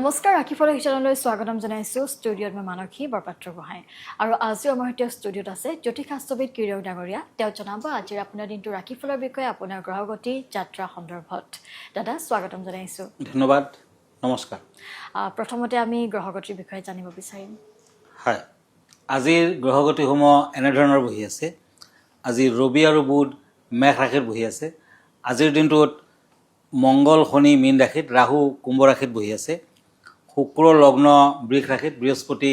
নমস্কাৰ ৰাখিফল হিচানলৈ স্বাগতম জনাইছোঁ ষ্টুডিঅ'ত মই মানসী বৰপাত্ৰ গোহাঁই আৰু আজিও আমাৰ সৈতে ষ্টুডিঅ'ত আছে জ্যোতিষাস্ত্ৰবিদ কিৰণ ডাঙৰীয়া তেওঁ জনাব আজিৰ আপোনাৰ দিনটো ৰাখিফলৰ বিষয়ে আপোনাৰ গ্ৰহগতি যাত্ৰা সন্দৰ্ভত দাদা স্বাগতম জনাইছোঁ ধন্যবাদ নমস্কাৰ প্ৰথমতে আমি গ্ৰহগতিৰ বিষয়ে জানিব বিচাৰিম হয় আজিৰ গ্ৰহগতিসমূহ এনেধৰণৰ বহি আছে আজি ৰবি আৰু বুধ মেঘ ৰাশিত বহি আছে আজিৰ দিনটোত মংগল শনি মীন ৰাশিত ৰাহু কুম্ভ ৰাশিত বহি আছে শুক্ৰ লগ্ন বৃষ ৰাশিত বৃহস্পতি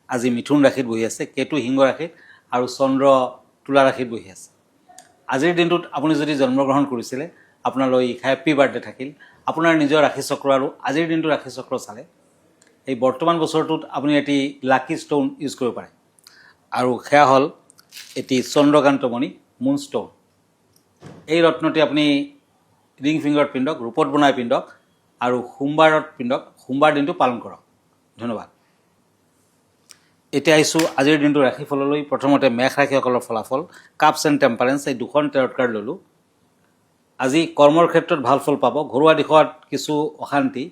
আজি মিথুন ৰাশিত বহি আছে কেতু সিংহ ৰাশিত আৰু চন্দ্ৰ তুলা ৰাশিত বহি আছে আজিৰ দিনটোত আপুনি যদি জন্মগ্ৰহণ কৰিছিলে আপোনালৈ হেপী বাৰ্থডে থাকিল আপোনাৰ নিজৰ ৰাশিচক্ৰ আৰু আজিৰ দিনটো ৰাশিচক্ৰ চালে এই বৰ্তমান বছৰটোত আপুনি এটি লাকি ষ্টোন ইউজ কৰিব পাৰে আৰু সেয়া হ'ল এটি চন্দ্ৰকান্তমণি মুন ষ্টোন এই ৰত্নটি আপুনি ৰিং ফিংগাৰত পিন্ধক ৰূপত বনাই পিন্ধক আৰু সোমবাৰত পিন্ধক সোমবাৰ দিনটো পালন কৰক ধন্যবাদ এতিয়া আহিছোঁ আজিৰ দিনটো ৰাশিফললৈ প্ৰথমতে মেঘ ৰাশিসকলৰ ফলাফল কাপছ এণ্ড টেম্পাৰেঞ্চ এই দুখন টেৰট কাৰ্ড ল'লোঁ আজি কৰ্মৰ ক্ষেত্ৰত ভাল ফল পাব ঘৰুৱা দিশত কিছু অশান্তি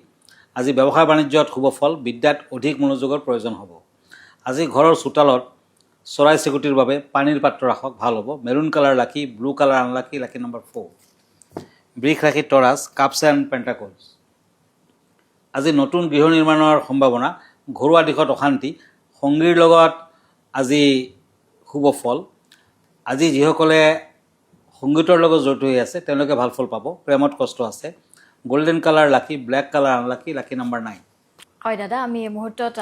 আজি ব্যৱসায় বাণিজ্যত শুভ ফল বিদ্যাত অধিক মনোযোগৰ প্ৰয়োজন হ'ব আজি ঘৰৰ চোতালত চৰাই চিৰিকটিৰ বাবে পানীৰ পাত্ৰ ৰাখক ভাল হ'ব মেৰুন কালাৰ লাকি blue colour unlucky lucky number 4 বৃষ ৰাশি টৰাছ কাপছ এণ্ড পেণ্টাকলছ আজি নতুন গৃহ নিৰ্মাণৰ সম্ভাৱনা ঘৰুৱা দিশত অশান্তি সংগীৰ লগত আজি শুভ ফল আজি যিসকলে সংগীতৰ লগত জড়িত হৈ আছে তেওঁলোকে ভাল ফল পাব প্ৰেমত কষ্ট আছে গোল্ডেন কালাৰ লাকি black colour unlucky lucky number 9 হয় দাদা আমি এই মুহূৰ্তত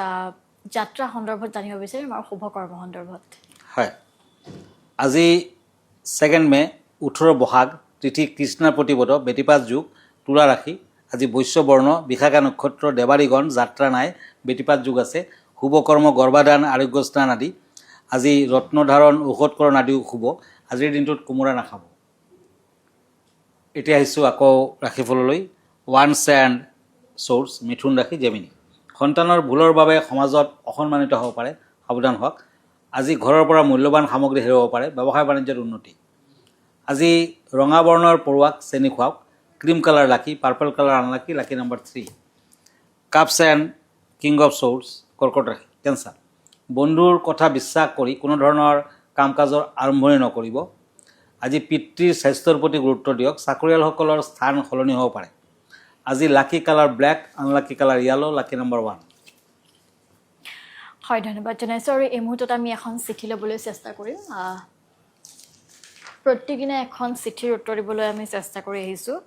যাত্ৰা সন্দৰ্ভত জানিব বিচাৰিম আৰু শুভ কৰ্ম সন্দৰ্ভত হয় আজি 2 মে 18 বহাগ তিথি কৃষ্ণৰ প্ৰতিপদ বেটিপাত যুগ তুলা ৰাশি আজি বৈশ্য বৰ্ণ বিশাখা নক্ষত্ৰ দেৱাৰীগণ যাত্ৰা নাই বেটিপাত যুগ আছে শুভ কৰ্ম গৰ্ভাধান আৰোগ্য স্নান আদি আজি ৰত্নধাৰণ ঔষধকৰণ আদিও শুভ আজিৰ দিনটোত কোমোৰা নাখাব এতিয়া আহিছোঁ আকৌ ৰাশিফললৈ ওৱান্স এণ্ড চ'ৰ্চ মিথুন ৰাশি জেমিনি সন্তানৰ ভুলৰ বাবে সমাজত অসন্মানিত হ'ব পাৰে সাৱধান হওক আজি ঘৰৰ পৰা মূল্যৱান সামগ্ৰী হেৰুৱাব পাৰে ব্যৱসায় বাণিজ্যত উন্নতি আজি ৰঙা বৰ্ণৰ পৰুৱাক চেনি খুৱাওক cream colour lucky purple colour unlucky lucky number 3 cups and king of swords কৰ্কট ৰাশি কেঞ্চাৰ বন্ধুৰ কথা বিশ্বাস কৰি কোনো ধৰণৰ কাম কাজৰ আৰম্ভণি নকৰিব আজি পিতৃৰ স্বাস্থ্যৰ প্ৰতি গুৰুত্ব দিয়ক চাকৰিয়ালসকলৰ স্থান সলনি হ'ব পাৰে আজি lucky colour black unlucky colour yellow lucky number 1 হয় ধন্যবাদ জনাইছোঁ আৰু এই মুহূৰ্তত আমি এখন চিঠি ল'বলৈ চেষ্টা কৰিম প্ৰতিদিনে এখন চিঠিৰ উত্তৰ দিবলৈ আমি চেষ্টা কৰি আহিছোঁ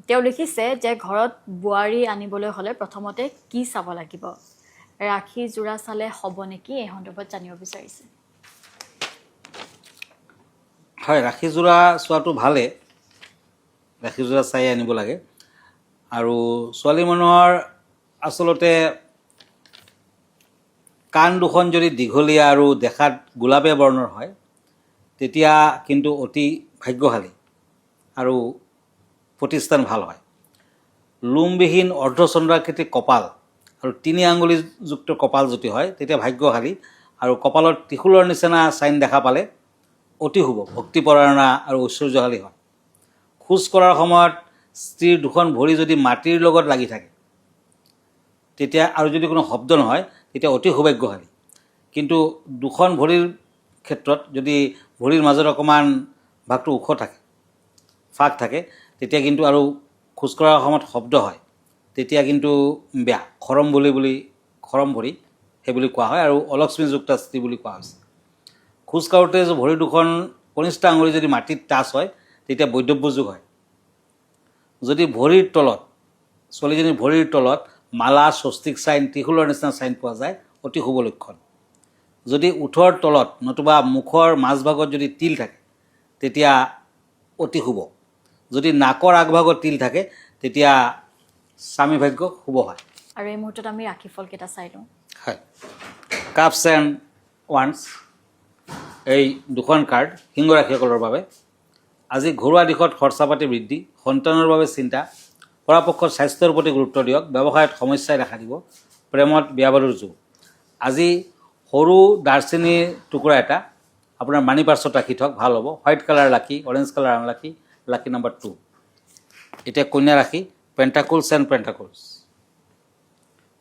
তেওঁ লিখিছে যে ঘৰত বোৱাৰী আনিবলৈ হ'লে প্ৰথমতে কি চাব লাগিব ৰাখি জোৰা চালে হ'ব নেকি এই সন্দৰ্ভত জানিব বিচাৰিছে হয় ৰাখিযোৰা চোৱাটো ভালে ৰাখিযোৰা চাই আনিব লাগে আৰু ছোৱালী মানুহৰ আচলতে কাণ দুখন যদি দীঘলীয়া আৰু দেখাত গোলাপীয়া বৰ্ণৰ হয় তেতিয়া কিন্তু অতি ভাগ্যশালী আৰু প্ৰতিষ্ঠান ভাল হয় লোমবিহীন অৰ্ধচন্দ্ৰাকৃতিক কপাল আৰু 3 আঙুলিযুক্ত কপাল যদি হয় তেতিয়া ভাগ্যশালী আৰু কপালত ত্ৰিশূলৰ নিচিনা চাইন দেখা পালে অতি শুভ ভক্তিপৰায়ণা আৰু ঐশ্বৰ্যশালী হয় খোজ কঢ়াৰ সময়ত স্ত্ৰীৰ দুখন ভৰি যদি মাটিৰ লগত লাগি থাকে তেতিয়া আৰু যদি কোনো শব্দ নহয় তেতিয়া অতি সৌভাগ্যশালী কিন্তু দুখন ভৰিৰ ক্ষেত্ৰত যদি ভৰিৰ মাজত অকণমান ভাগটো ওখ থাকে ফাক থাকে তেতিয়া কিন্তু আৰু খোজ কঢ়াৰ সময়ত শব্দ হয় তেতিয়া কিন্তু বেয়া খৰম খৰম ভৰি সেই বুলি কোৱা হয় আৰু অলক্ষ্মীযুক্ত স্ত্ৰী বুলি কোৱা হৈছে খোজ কাঢ়োঁতে ভৰি দুখন কনিষ্ঠ আঙুলি যদি মাটিত টাচ হয় তেতিয়া বৈধব্য যোগ হয় যদি ভৰিৰ তলত ছোৱালীজনীৰ ভৰিৰ তলত মালা স্বস্তিক চাইন ত্ৰিশূলৰ নিচিনা চাইন পোৱা যায় অতি শুভ লক্ষণ যদি ওঠৰ তলত নতুবা মুখৰ মাজভাগত যদি তিল থাকে তেতিয়া অতি শুভ যদি নাকৰ আগভাগত তিল থাকে তেতিয়া স্বামী ভাগ্য শুভ হয় আৰু এই মুহূৰ্তত আমি ৰাশিফলকেইটা চাই লওঁ হয় কাপছ এণ্ড ওৱান্স এই দুখন কাৰ্ড সিংহ ৰাশিসকলৰ বাবে আজি ঘৰুৱা দিশত খৰচা পাতি বৃদ্ধি সন্তানৰ বাবে চিন্তা পৰাপক্ষত স্বাস্থ্যৰ প্ৰতি গুৰুত্ব দিয়ক ব্যৱসায়ত সমস্যাই দেখা দিব প্ৰেমত বিয়া বাৰুৰ যুগ আজি সৰু দাৰ্চিনীৰ টুকুৰা এটা আপোনাৰ মানি পাৰ্চত ৰাখি থওক ভাল হ'ব হোৱাইট কালাৰ লাকি orange colour unlucky lucky number 2 এতিয়া কন্যা ৰাশি পেণ্টাকলছ এণ্ড পেণ্টাকলছ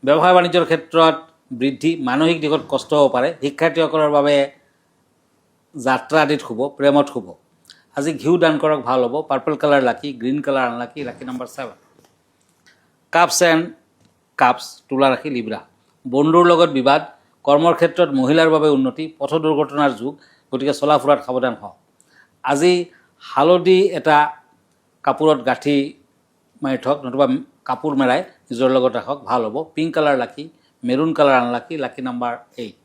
ব্যৱসায় বাণিজ্যৰ ক্ষেত্ৰত বৃদ্ধি, মানসিক দিশত কষ্ট হ'ব পাৰে। শিক্ষাৰ্থীসকলৰ বাবে যাত্ৰা আদিত শুভ, প্ৰেমত শুভ। আজি ঘিউ দান কৰক, ভাল হ'ব। Purple colour lucky, green colour unlucky, lucky number 7। Cups and cups, তুলা ৰাশি, লিব্ৰা। বন্ধুৰ লগত বিবাদ, কৰ্মৰ ক্ষেত্ৰত মহিলাৰ বাবে উন্নতি, পথ দুৰ্ঘটনাৰ যুগ, গতিকে চলা ফুৰাত সাৱধান হওক। আজি হালধি এটা কাপোৰত গাঁঠি মাৰি থওক, নতুবা কাপোৰ মেৰাই নিজৰ লগত ৰাখক, ভাল হ'ব। Pink colour lucky, maroon colour unlucky, lucky number 8।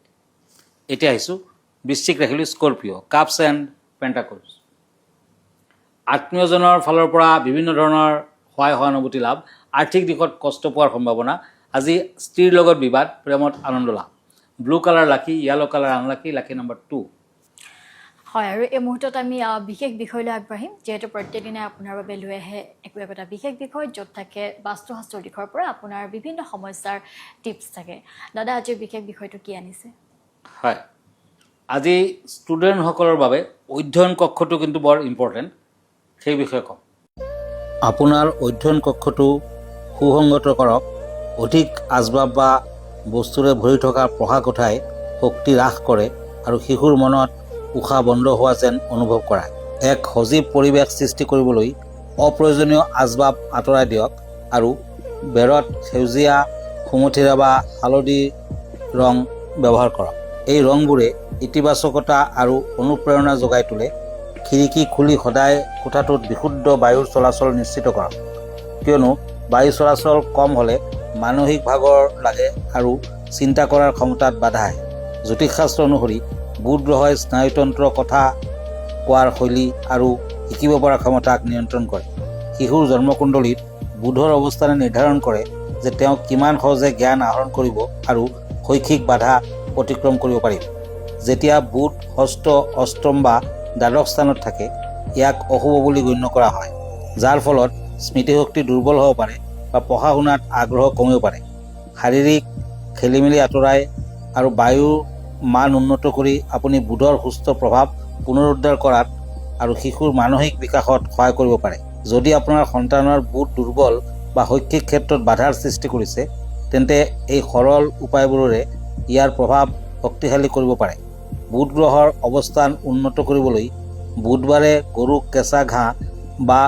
এতিয়া আহিছোঁ বৃশ্চিক ৰাশিলৈ, স্কৰপিঅ'। Cups and pentacles. আত্মীয়জনৰ ফালৰ পৰা বিভিন্ন ধৰণৰ সহায় সহানুভূতি লাভ, আৰ্থিক দিশত কষ্ট পোৱাৰ সম্ভাৱনা। আজি স্ত্ৰীৰ লগত বিবাদ, প্ৰেমত আনন্দ লাভ। ব্লু কালাৰ লাকি, yellow colour unlucky, lucky number 2। হয়, আৰু এই মুহূৰ্তত আমি বিশেষ বিষয়লৈ আগবাঢ়িম, যিহেতু প্ৰত্যেকদিনাই আপোনাৰ বাবে লৈ আহে একোটা বিশেষ বিষয়, য'ত থাকে বাস্তুশাস্ত্ৰৰ দিশৰ পৰা আপোনাৰ বিভিন্ন সমস্যাৰ টিপছ থাকে। দাদা, আজিৰ বিশেষ বিষয়টো কি আনিছে? হয়, আজি ষ্টুডেণ্টসকলৰ বাবে অধ্যয়ন কক্ষটো কিন্তু বৰ ইম্পৰ্টেণ্ট, সেই বিষয়ে কম। আপোনাৰ অধ্যয়ন কক্ষটো সুসংগত কৰক। অধিক আচবাব বা বস্তুৰে ভৰি থকা পঢ়া কোঠাই শক্তি হ্ৰাস কৰে আৰু শিশুৰ মনত উশাহ বন্ধ হোৱা যেন অনুভৱ কৰায়। এক সজীৱ পৰিৱেশ সৃষ্টি কৰিবলৈ অপ্ৰয়োজনীয় আচবাব আঁতৰাই দিয়ক আৰু বেৰত সেউজীয়া, সুমথিৰা বা হালধি ৰং ব্যৱহাৰ কৰক। এই ৰংবোৰে ইতিবাচকতা আৰু অনুপ্ৰেৰণা যোগাই তোলে। খিৰিকী খুলি সদায় কোঠাটোত বিশুদ্ধ বায়ুৰ চলাচল নিশ্চিত কৰক, কিয়নো বায়ু চলাচল কম হ'লে মানসিক ভাগৰ লাগে আৰু চিন্তা কৰাৰ ক্ষমতাত বাধা আহে। জ্যোতিষশাস্ত্ৰ অনুসৰি বুধ গ্ৰহই স্নায়ুতন্ত্ৰ, কথা কোৱাৰ শৈলী আৰু শিকিব পৰা ক্ষমতাক নিয়ন্ত্ৰণ কৰে। শিশুৰ জন্মকুণ্ডলীত বুধৰ অৱস্থানে নিৰ্ধাৰণ কৰে যে তেওঁ কিমান সহজে জ্ঞান আহৰণ কৰিব আৰু শৈক্ষিক বাধা অতিক্ৰম কৰিব পাৰিব। যেতিয়া বুধ ষষ্ঠ, অষ্টম বা দ্বাদশ স্থানত থাকে, ইয়াক অশুভ বুলি গণ্য কৰা হয়, যাৰ ফলত স্মৃতিশক্তি দুৰ্বল হ'ব পাৰে বা পঢ়া শুনাত আগ্ৰহ কমিব পাৰে। শাৰীৰিক খেলিমেলি আঁতৰাই আৰু বায়ুৰ মান উন্নত কৰি আপুনি বুধৰ সুস্থ প্ৰভাৱ পুনৰুদ্ধাৰ কৰাত আৰু শিশুৰ মানসিক বিকাশত সহায় কৰিব পাৰে। যদি আপোনাৰ সন্তানৰ বুধ দুৰ্বল বা শৈক্ষিক ক্ষেত্ৰত বাধাৰ সৃষ্টি কৰিছে, তেন্তে এই সৰল উপায়বোৰেৰে ইয়াৰ প্ৰভাৱ শক্তিশালী কৰিব পাৰে। বুধ গ্ৰহৰ অৱস্থান উন্নত কৰিবলৈ বুধবাৰে গৰুক কেঁচা ঘাঁহ বা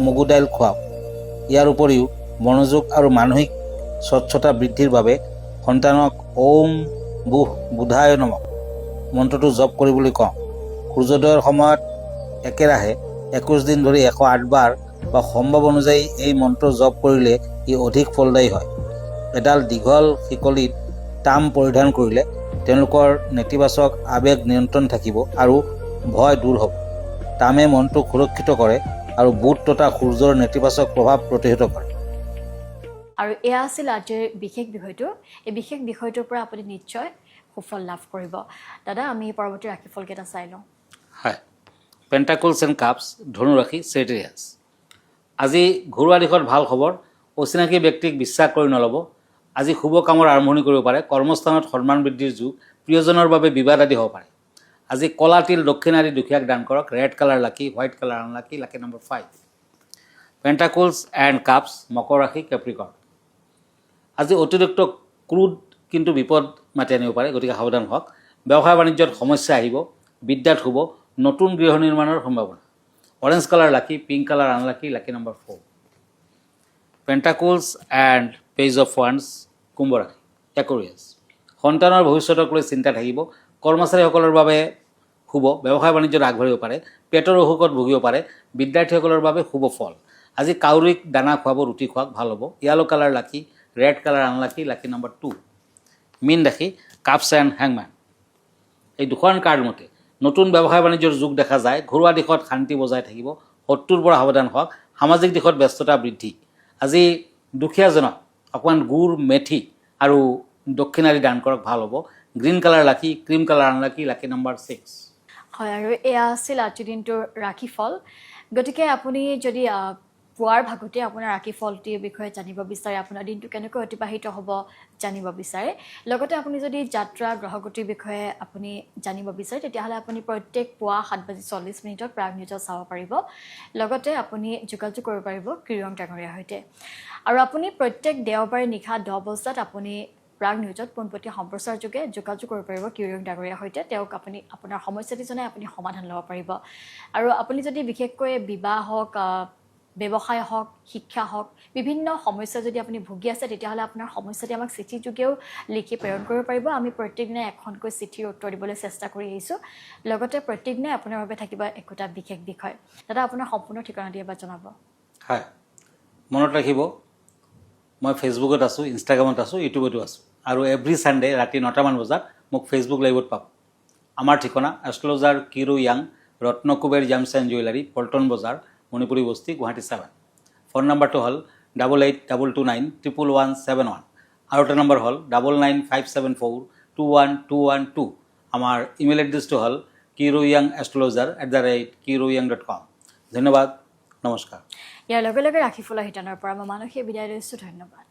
মগু দাইল খুৱাওক। ইয়াৰ উপৰিও মনোযোগ আৰু মানসিক স্বচ্ছতা বৃদ্ধিৰ বাবে সন্তানক ওম বুধায় নমঃ মন্ত্ৰটো জপ কৰিবলৈ কওঁ। সূৰ্যোদয়ৰ সময়ত একেৰাহে 21 দিন ধৰি 108 বাৰ বা সম্ভৱ অনুযায়ী এই মন্ত্ৰ জপ কৰিলে ই অধিক ফলদায়ী হয়। এডাল দীঘল শিকলিত তাম পৰিধান কৰিলে তেওঁলোকৰ নেতিবাচক আৱেগ নিয়ন্ত্ৰণ থাকিব আৰু ভয় দূৰ হ'ব। তামে মনটোক সুৰক্ষিত কৰে আৰু বুধ তথা সূৰ্যৰ নেতিবাচক প্ৰভাৱ প্ৰতিহত কৰে। আৰু এয়া আছিল আজিৰ বিশেষ বিষয়টো। এই বিশেষ বিষয়টোৰ পৰা আপুনি নিশ্চয় সুফল লাভ কৰিব। দাদা, আমি পৰৱৰ্তী ৰাশিফলকেইটা চাই লওঁ। হয়, পেণ্টাকলছ এণ্ড কাপছ, ধনু ৰাশি, চেৰিয়াছ। আজি ঘৰুৱা দিশত ভাল খবৰ। অচিনাকি ব্যক্তিক বিশ্বাস কৰি নল'ব। আজি শুভ কামৰ আৰম্ভণি কৰিব পাৰে। কৰ্মস্থানত সন্মান বৃদ্ধিৰ যুগ, প্ৰিয়জনৰ বাবে বিবাদ আদি হ'ব পাৰে। আজি কলা তিল দক্ষিণাদি দুখীয়াক দান কৰক। Red colour lucky, white colour unlucky, lucky number 5। Pentacles and cups, মকৰ ৰাশি, কেপ্ৰিকৰ্ণ। আজি অতিৰিক্ত ক্ৰোধ কিন্তু বিপদ মাতি আনিব পাৰে, গতিকে সাৱধান হওক। ব্যৱসায় বাণিজ্যত সমস্যা আহিব, বিদ্যাত শুভ, নতুন গৃহ নিৰ্মাণৰ সম্ভাৱনা। Orange colour lucky, pink colour unlucky, lucky number 4। Pentacles and page of ওৱান্স, কুম্ভ ৰাশি, একুৰিয়াছ। সন্তানৰ ভৱিষ্যতক লৈ চিন্তা থাকিব। কৰ্মচাৰীসকলৰ বাবে শুভ, ব্যৱসায় বাণিজ্যত আগবাঢ়িব পাৰে। পেটৰ অসুখত ভুগিব পাৰে। বিদ্যাৰ্থীসকলৰ বাবে শুভ ফল। আজি কাউৰীক দানা খুৱাব, ৰুটি খুৱাওক, ভাল হ'ব। য়েলো কালাৰ লাকি, red colour unlucky, lucky number 2। মীন ৰাশি, কাপছ এণ্ড হেংমেন। এই দুখন কাৰ্ড মতে নতুন ব্যৱসায় বাণিজ্যৰ যুগ দেখা যায়। ঘৰুৱা দিশত শান্তি বজাই থাকিব। শত্ৰুৰ পৰা সাৱধান হওক। সামাজিক দিশত ব্যস্ততা বৃদ্ধি। আজি দুখীয়াজনক অকণমান গুড়, মেথি আৰু দক্ষিণাদি দান কৰক, ভাল হ'ব। গ্ৰীণ কালাৰ লাকি, cream colour unlucky, lucky number 6। হয়, আৰু এয়া আছিল আজিৰ দিনটোৰ ৰাশিফল। গতিকে আপুনি যদি পুৱাৰ ভাগতে আপোনাৰ ৰাশিফলটিৰ বিষয়ে জানিব বিচাৰে, আপোনাৰ দিনটো কেনেকৈ অতিবাহিত হ'ব জানিব বিচাৰে, লগতে আপুনি যদি যাত্ৰা গ্ৰহগতিৰ বিষয়ে আপুনি জানিব বিচাৰে, তেতিয়াহ'লে আপুনি প্ৰত্যেক পুৱা 7:40 প্ৰাগ নিউজত চাব পাৰিব। লগতে আপুনি যোগাযোগ কৰিব পাৰিব কিৰণ ডাঙৰীয়াৰ সৈতে। আৰু আপুনি প্ৰত্যেক দেওবাৰে নিশা 10 বজাত আপুনি প্ৰাগ নিউজত পোনপটীয়া সম্প্ৰচাৰ যোগে যোগাযোগ কৰিব পাৰিব কিৰণ ডাঙৰীয়াৰ সৈতে। তেওঁক আপুনি আপোনাৰ সমস্যাটি জনাই আপুনি সমাধান ল'ব পাৰিব। আৰু আপুনি যদি বিশেষকৈ বিবাহ হওক, ব্যৱসায় হওক, শিক্ষা হওক, বিভিন্ন সমস্যা যদি আপুনি ভুগি আছে, তেতিয়াহ'লে আপোনাৰ সমস্যাটি আমাক চিঠি যোগেও লিখি প্ৰেৰণ কৰিব পাৰিব। আমি প্ৰত্যেক দিনাই এখনকৈ চিঠিৰ উত্তৰ দিবলৈ চেষ্টা কৰি আহিছোঁ। লগতে প্ৰত্যেক দিনাই আপোনাৰ বাবে থাকিব একোটা বিশেষ বিষয়। দাদা, আপোনাৰ সম্পূৰ্ণ ঠিকনা দিয়ে বা জনাব। হয়, মনত ৰাখিব, মই ফেচবুকত আছোঁ, ইনষ্টাগ্ৰামত আছোঁ, ইউটিউবতো আছোঁ। আৰু এভৰি ছানডে ৰাতি 9টামান বজাত মোক ফেচবুক লাইভত পাব। আমাৰ ঠিকনা এষ্ট্ৰলজাৰ কিৰো য়াং, Ratnakuber gems and jewellery, Paltan Bazar, Manipuri বস্তি, গুৱাহাটী 7। ফোন নম্বৰটো হ'ল 8822911171। আৰু এটা নম্বৰ হ'ল 9957421212। আমাৰ ইমেইল এড্ৰেছটো হ'ল kiroyangastrologer@kiroyang.com। ধন্যবাদ, নমস্কাৰ। ইয়াৰ লগে লগে ৰাশিফলৰ শিতানৰ পৰা মই মানসী বিদায় লৈছোঁ। ধন্যবাদ।